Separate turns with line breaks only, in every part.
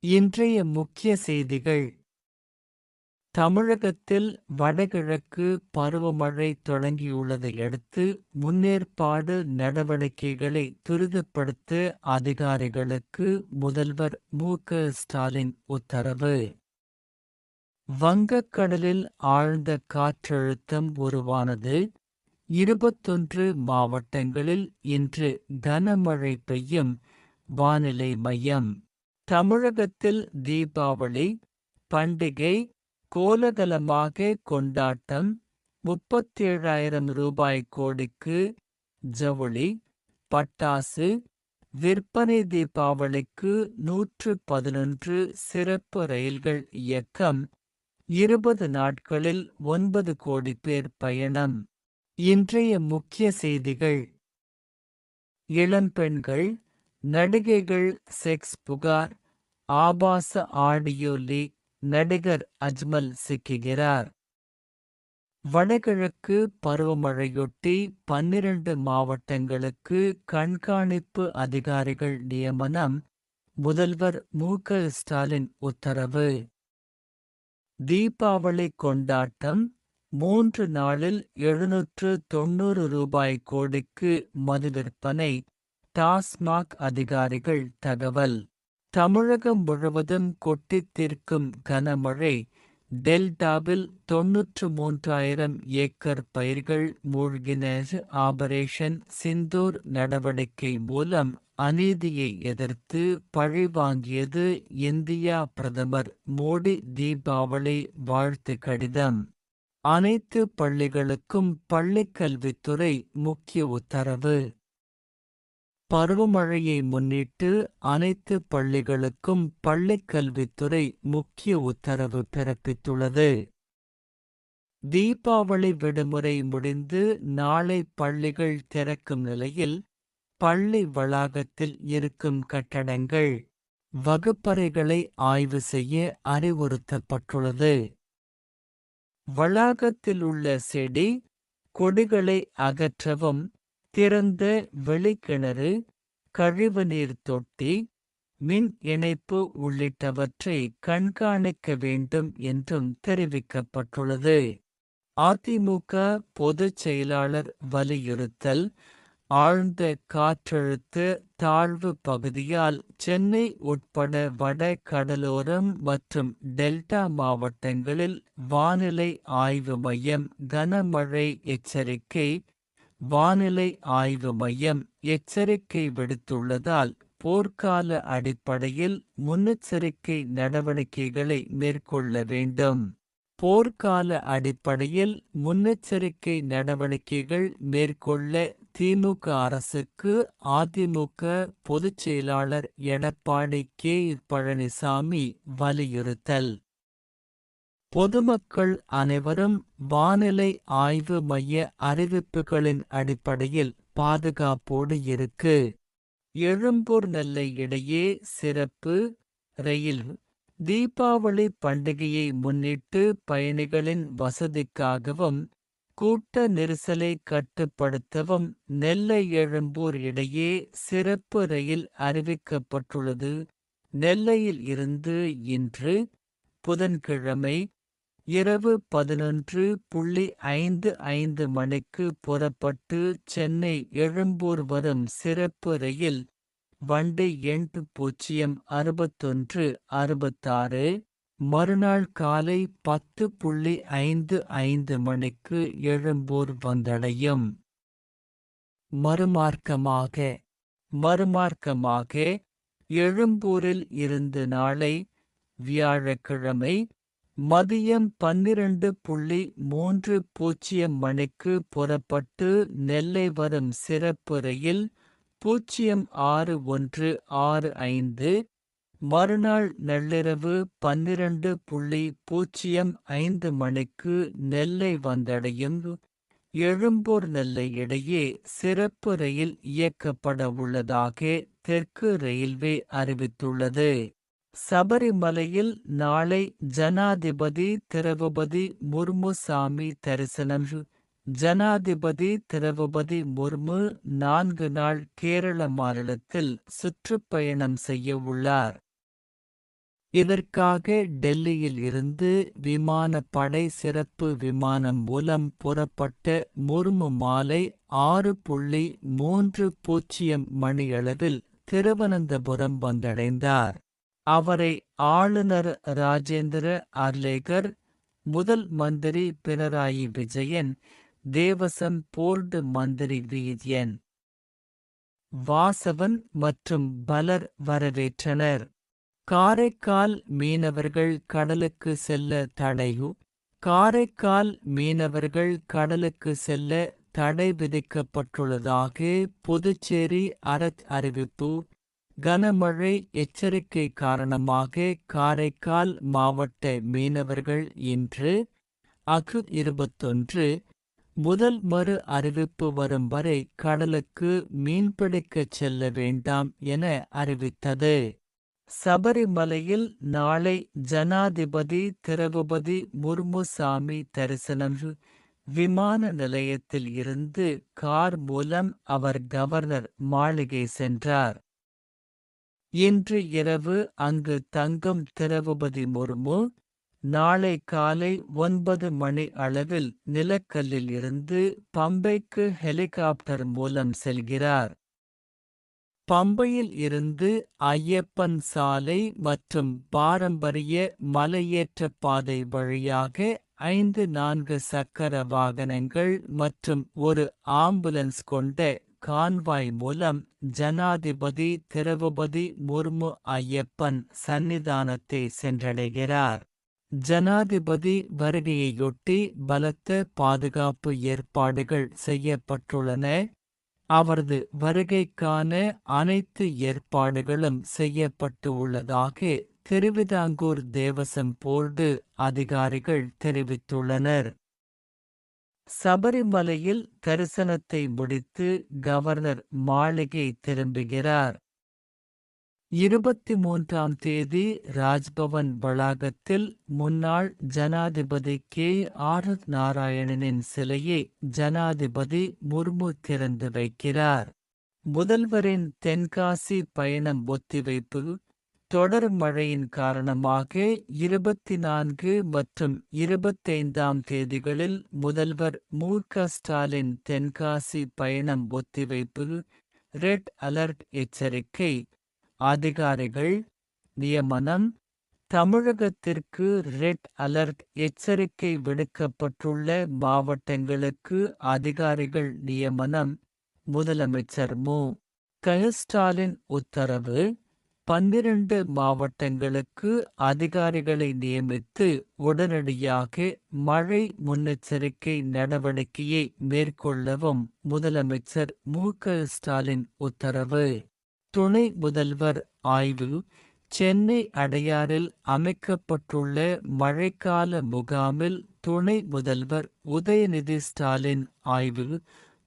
இன்றைய முக்கிய செய்திகள். தமிழகத்தில் வடகிழக்கு பருவமழை தொடங்கியுள்ளதை அடுத்து முன்னேற்பாடு நடவடிக்கைகளை துரிதப்படுத்த அதிகாரிகளுக்கு முதல்வர் மு.க.ஸ்டாலின் உத்தரவு. வங்கக்கடலில் ஆழ்ந்த காற்றழுத்தம் உருவானது. 21 மாவட்டங்களில் இன்று கனமழை பெய்யும். வானிலை மையம். தமிழகத்தில் தீபாவளி பண்டிகை கோலாகலமாக கொண்டாட்டம். 37,000 கோடிக்கு ஜவுளி பட்டாசு விற்பனை. தீபாவளிக்கு 111 சிறப்பு ரயில்கள் இயக்கம். 20 நாட்களில் 9 கோடி பேர் பயணம். இன்றைய முக்கிய செய்திகள். இளம்பெண்கள் நடிகைகள் செக்ஸ் புகார். ஆபாச ஆடியோ லீக். நடிகர் அஜ்மல் சிக்குகிறார். வடகிழக்கு பருவமழையொட்டி 12 மாவட்டங்களுக்கு கண்காணிப்பு அதிகாரிகள் நியமனம். முதல்வர் மு.க.ஸ்டாலின் உத்தரவு. தீபாவளி கொண்டாட்டம் 3 நாளில் 790 கோடிக்கு மது விற்பனை. டாஸ்மாக் அதிகாரிகள் தகவல். தமிழகம் முழுவதும் கொட்டித் தீர்க்கும் கனமழை. டெல்டாவில் 93,000 ஏக்கர் பயிர்கள் மூழ்கின. ஆபரேஷன் சிந்தூர் நடவடிக்கை மூலம் அநீதியை எதிர்த்து பழிவாங்கியது இந்தியா. பிரதமர் மோடி தீபாவளி வாழ்த்து கடிதம். அனைத்து பள்ளிகளுக்கும் பள்ளிக்கல்வித்துறை முக்கிய உத்தரவு. பருவமழையை முன்னிட்டு அனைத்து பள்ளிகளுக்கும் பள்ளிக்கல்வித்துறை முக்கிய உத்தரவு பிறப்பித்துள்ளது. தீபாவளி விடுமுறை முடிந்து நாளை பள்ளிகள் திறக்கும் நிலையில் பள்ளி வளாகத்தில் இருக்கும் கட்டடங்கள் வகுப்பறைகளை ஆய்வு செய்ய அறிவுறுத்தப்பட்டுள்ளது. வளாகத்தில் உள்ள செடி கொடிகளை அகற்றவும். திறந்த வெளிக்கிணறு கழிவுநீர் தொட்டி மின் இணைப்பு உள்ளிட்டவற்றை கண்காணிக்க வேண்டும் என்றும் தெரிவிக்கப்பட்டுள்ளது. அதிமுக பொதுச் செயலாளர் வலியுறுத்தல். ஆழ்ந்த காற்றழுத்த தாழ்வு பகுதியால் சென்னை உட்பட வட கடலோரம் மற்றும் டெல்டா மாவட்டங்களில் வானிலை ஆய்வு மையம் கனமழை எச்சரிக்கை. வானிலை ஆய்வு மையம் எச்சரிக்கை விடுத்துள்ளதால் போர்க்கால அடிப்படையில் முன்னெச்சரிக்கை நடவடிக்கைகளை மேற்கொள்ள வேண்டும். போர்க்கால அடிப்படையில் முன்னெச்சரிக்கை நடவடிக்கைகள் மேற்கொள்ள திமுக அரசுக்கு அதிமுக பொதுச் செயலாளர் எடப்பாடி கே. பழனிசாமி வலியுறுத்தல். பொதுமக்கள் அனைவரும் வானிலை ஆய்வு மைய அறிவிப்புகளின் அடிப்படையில் பாதுகாப்போடு இருக்கு. எழும்பூர் நெல்லை இடையே சிறப்பு ரயில். தீபாவளி பண்டிகையை முன்னிட்டு பயணிகளின் வசதிக்காகவும் கூட்ட நெரிசலை கட்டுப்படுத்தவும் நெல்லை எழும்பூர் இடையே சிறப்பு ரயில் அறிவிக்கப்பட்டுள்ளது. நெல்லையில் இருந்து இன்று புதன்கிழமை இரவு 11:55 மணிக்கு புறப்பட்டு சென்னை எழும்பூர் வரும் சிறப்பு ரயில் வண்டி எண் 06166 மறுநாள் காலை 10:55 மணிக்கு எழும்பூர் வந்தடையும். மறுமார்க்கமாக எழும்பூரில் இருந்து நாளை வியாழக்கிழமை மதியம் 12:30 மணிக்கு புறப்பட்டு நெல்லை வரும் சிறப்பு ரயில் 06165 மறுநாள் நள்ளிரவு 12:05 மணிக்கு நெல்லை வந்தடையும். எழும்பூர் நெல்லை இடையே சிறப்பு ரயில் இயக்கப்பட உள்ளதாக தெற்கு ரயில்வே அறிவித்துள்ளது. சபரிமலையில் நாளை ஜனாதிபதி திரௌபதி முர்மு சாமி தரிசனம். ஜனாதிபதி திரௌபதி முர்மு 4 நாள் கேரள மாநிலத்தில் சுற்றுப்பயணம் செய்ய உள்ளார். இதற்காக டெல்லியில் இருந்து விமானப்படை சிறப்பு விமானம் மூலம் புறப்பட்ட முர்மு மாலை 6:30 மணியளவில் திருவனந்தபுரம் வந்தடைந்தார். அவரை ஆளுநர் ராஜேந்திர அர்லேகர், முதல் மந்திரி பினராயி விஜயன், தேவசம் போர்டு மந்திரி வி.என். வாசவன் மற்றும் பலர் வரவேற்றனர். காரைக்கால் மீனவர்கள் கடலுக்கு செல்ல தடையு காரைக்கால் மீனவர்கள் கடலுக்கு செல்ல தடை விதிக்கப்பட்டுள்ளதாக புதுச்சேரி அறிவிப்பு. கனமழை எச்சரிக்கை காரணமாக காரைக்கால் மாவட்ட மீனவர்கள் இன்று அக்டோ 21 முதல் மறு அறிவிப்பு வரும் வரை கடலுக்கு மீன்பிடிக்கச் செல்ல வேண்டாம் என அறிவித்தது. சபரிமலையில் நாளை ஜனாதிபதி திரௌபதி முர்மு சாமி தரிசனம். விமான நிலையத்தில் இருந்து கார் மூலம் அவர் கவர்னர் மாளிகை சென்றார். இன்று இரவு அங்கு தங்கும் திரௌபதி முர்மு நாளை காலை 9 மணி அளவில் நிலக்கல்லில் இருந்து பம்பைக்கு ஹெலிகாப்டர் மூலம் செல்கிறார். பம்பையில் இருந்து ஐயப்பன் சாலை மற்றும் பாரம்பரிய மலையேற்ற பாதை வழியாக 5 சக்கர வாகனங்கள் மற்றும் ஒரு ஆம்புலன்ஸ் கொண்ட கான்வாய் மூலம் ஜனாதிபதி திரௌபதி முர்மு ஐயப்பன் சன்னிதானத்தை சென்றடைகிறார். ஜனாதிபதி வருகையையொட்டி பலத்த பாதுகாப்பு ஏற்பாடுகள் செய்யப்பட்டுள்ளன. அவரது வருகைக்கான அனைத்து ஏற்பாடுகளும் செய்யப்பட்டு உள்ளதாக திருவிதாங்கூர் தேவசம் போர்டு அதிகாரிகள் தெரிவித்துள்ளனர். சபரிமலையில் தரிசனத்தை முடித்து கவர்னர் மாளிகை திரும்புகிறார். 23ஆம் தேதி ராஜ்பவன் வளாகத்தில் முன்னாள் ஜனாதிபதி கே.ஆர். நாராயணனின் சிலையை ஜனாதிபதி முர்மு திறந்து வைக்கிறார். முதல்வரின் தென்காசி பயணம் ஒத்திவைப்பு. தொடர் மழையின் காரணமாக 24 மற்றும் 25ஆம் தேதிகளில் முதல்வர் மு.க. ஸ்டாலின் தென்காசி பயணம் ஒத்திவைப்பு. ரெட் அலர்ட் எச்சரிக்கை. அதிகாரிகள் நியமனம். தமிழகத்திற்கு ரெட் அலர்ட் எச்சரிக்கை விடுக்கப்பட்டுள்ள மாவட்டங்களுக்கு அதிகாரிகள் நியமனம். முதலமைச்சர் மு.க. ஸ்டாலின் உத்தரவு. 12 மாவட்டங்களுக்கு அதிகாரிகளை நியமித்து உடனடியாக மழை முன்னெச்சரிக்கை நடவடிக்கையை மேற்கொள்ளவும் முதலமைச்சர் மு.க. ஸ்டாலின் உத்தரவு. துணை முதல்வர் ஆய்வு. சென்னை அடையாறில் அமைக்கப்பட்டுள்ள மழைக்கால முகாமில் துணை முதல்வர் உதயநிதி ஸ்டாலின் ஆய்வு.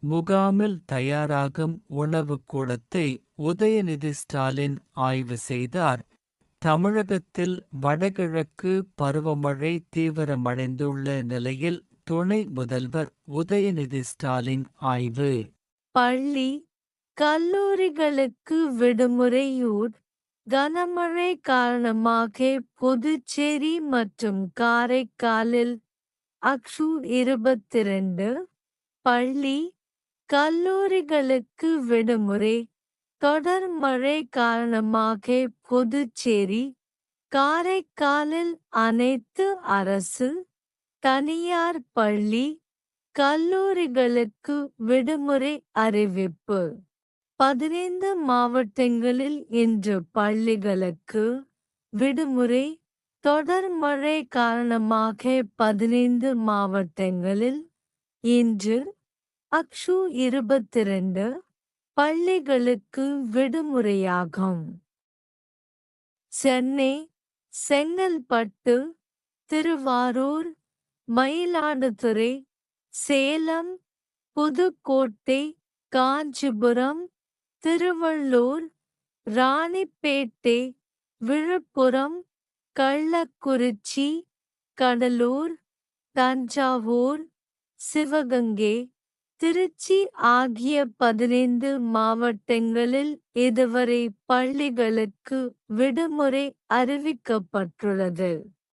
முகாமில் தயாராகும் உணவுக்கூடத்தை உதயநிதி ஸ்டாலின் ஆய்வு செய்தார். தமிழகத்தில் வடகிழக்கு பருவமழை தீவிரமடைந்துள்ள நிலையில் துணை முதல்வர் உதயநிதி ஸ்டாலின் ஆய்வு.
பள்ளி கல்லூரிகளுக்கு விடுமுறையூர். கனமழை காரணமாக புதுச்சேரி மற்றும் காரைக்காலில் அக்டோ 22 பள்ளி கல்லூரிகளுக்கு விடுமுறை. தொடர் மழை காரணமாக புதுச்சேரி, காரைக்காலில் அனைத்து அரசு, தனியார் பள்ளி கல்லூரிகளுக்கு விடுமுறை அறிவிப்பு. 15 மாவட்டங்களில் இன்று பள்ளிகளுக்கு விடுமுறை. தொடர் மழை காரணமாக 15 மாவட்டங்களில் இன்று அக்டோ 22 பள்ளிகளுக்கு விடுமுறையாகும். சென்னை, செங்கல்பட்டு, திருவாரூர், மயிலாடுதுறை, சேலம், புதுக்கோட்டை, காஞ்சிபுரம், திருவள்ளூர், ராணிப்பேட்டை, விழுப்புரம், கள்ளக்குறிச்சி, கடலூர், தஞ்சாவூர், சிவகங்கை, திருச்சி ஆகிய 15 மாவட்டங்களில் இதுவரை பள்ளிகளுக்கு விடுமுறை அறிவிக்கப்பட்டுள்ளது.